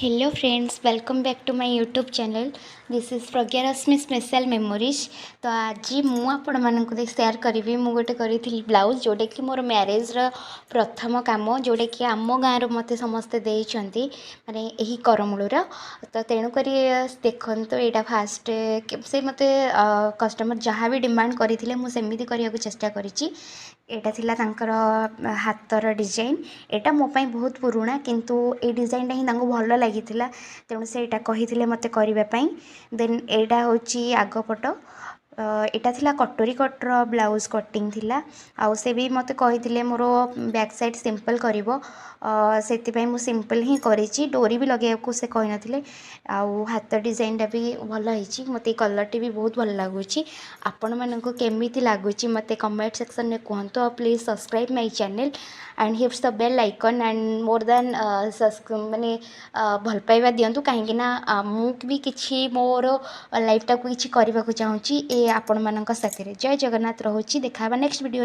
Hello friends, welcome back to my YouTube channel. This is Pragya Rashmi special memories. तो आज मुझे share करी मु गोटे करी ब्लाउज जोटा कि मोर मैरेज प्रथम काम जोटा कि आम गाँव मत समस्ते देइछंती माने यही करमूलर। तो तेणुक देखो यहाँ फास्ट से मत कस्टमर जहाँ भी डिमांड करते मुझे करने चेष्टा करी। एटा थिला तांकर हाथर डिजाइन एटा मो पाई बहुत पुराना किंतु ए डिजाइन ही भल लगी तेणु से एटा कही मते करबा पाई। देन एटा होची आग पट एटा थिला कटोरी कटर ब्लाउज कटिंग थिला आउ से भी मते कही मोर बैक साइड सिंपल करिवो से मु सिंपल ही करी। डोरी भी लगे को से कही नथिले आउ हाथ डिजाइनटा भी भल होईची। मते कलर टी भी बहुत भल लागुची। आपण मानको केमिति लागुची मते कमेंट सेक्शन में कहंतु। और please subscribe my channel and hits the bell icon and more then माने भल पाइबा दियंतु कहीं मु भी किछि मोर लाइफ टाक किछि करबा को चाहूची ए आपण मानक साथी रे। जय जगन्नाथ। रहुची देखा नेक्स्ट वीडियो।